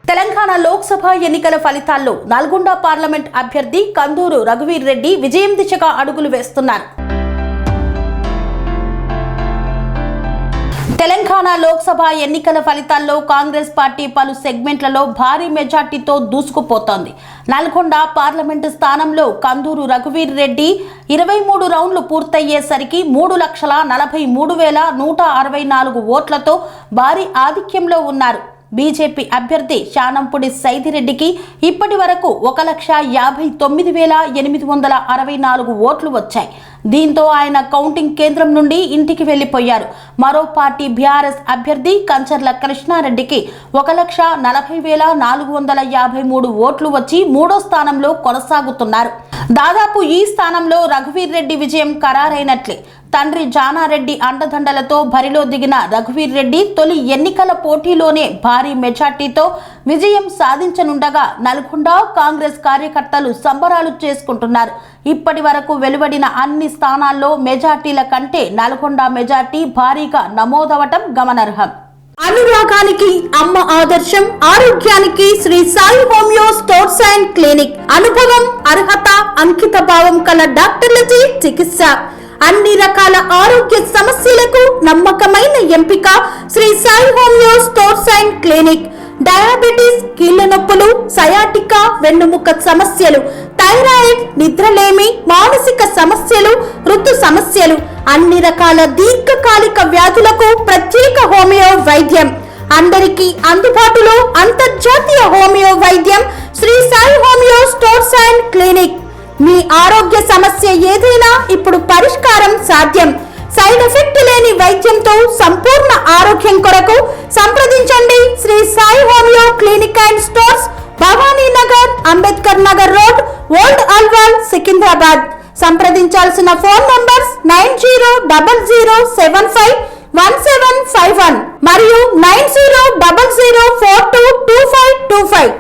తెలంగాణ లోక్సభ ఎన్నికల ఫలితాల్లో నల్గొండ పార్లమెంట్ అభ్యర్థి కందూరు రఘువీర్ రెడ్డి విజయం దిశగా అడుగులు వేస్తున్నారు. తెలంగాణ లోక్సభ ఎన్నికల ఫలితాల్లో కాంగ్రెస్ పార్టీ పలు సెగ్మెంట్లలో భారీ మెజార్టీతో దూసుకుపోతోంది. నల్గొండ పార్లమెంటు స్థానంలో కందూరు రఘువీర్ రెడ్డి 23 రౌండ్లు పూర్తయ్యేసరికి 3,43,164 ఓట్లతో భారీ ఆధిక్యంలో ఉన్నారు. బీజేపీ అభ్యర్థి శానంపూడి సైదిరెడ్డికి ఇప్పటి వరకు 1,59,864 ఓట్లు వచ్చాయి. దీంతో ఆయన కౌంటింగ్ కేంద్రం నుండి ఇంటికి వెళ్లిపోయారు. మరో పార్టీ బీఆర్ఎస్ అభ్యర్థి కంచర్ల కృష్ణారెడ్డికి 1,40,453 ఓట్లు వచ్చి మూడో స్థానంలో కొనసాగుతున్నారు. దాదాపు ఈ స్థానంలో రఘువీర్ రెడ్డి విజయం ఖరారైనట్లే. తండ్రి జానారెడ్డి అండదండలతో బరిలో దిగిన రఘువీర్ రెడ్డి తొలి ఎన్నికల పోటీలోనే భారీ మెజార్టీతో విజయం సాధించనుండగా నల్గొండ కాంగ్రెస్ కార్యకర్తలు సంబరాలు చేసుకుంటున్నారు. ఇప్పటి వరకు వెలువడిన అన్ని స్థానాల్లో మెజార్టీల కంటే నల్గొండ మెజార్టీ భారీగా నమోదవటం గమనార్హం. అనురాగానికి అమ్మ ఆదర్శం, ఆరోగ్యానికి Shri Sai homeo stores and clinic. అనుభవం, అర్హత, అంకిత భావం కల డాక్టర్లచే చికిత్స. అన్ని రకాల ఆరోగ్య సమస్యలకు నమ్మకమైన ఎంపిక Shri Sai homeo stores and clinic. Diabetes, కీళ్ల నొప్పులు, సయాటికా, వెన్నుముక సమస్యలు, థైరాయిడ్, నిద్రలేమి, మానసిక సమస్యలు, ఋతు సమస్యలు, అన్ని రకాల దీర్ఘకాలిక వ్యాధులకు ప్రత్యేక హోమియో వైద్యం. అందరికీ అందుబాటులో అంతర్జాతీయ హోమియో వైద్యం Sri Sai homeo stores and clinic. మీ ఆరోగ్య సమస్య ఏదైనా ఇప్పుడు పరిష్కారం సాధ్యం. సైడ్ ఎఫెక్ట్ లేని వైద్యంతో సంపూర్ణ ఆరోగ్యం కొరకు సంప్రదించండి Sri Sai homeo clinic and stores, Bhavani Nagar, Ambedkar Nagar road, old Alwal, Secunderabad. సంప్రదించాల్సిన ఫోన్ నంబర్స్ 9000751751 మరియు 9000422525.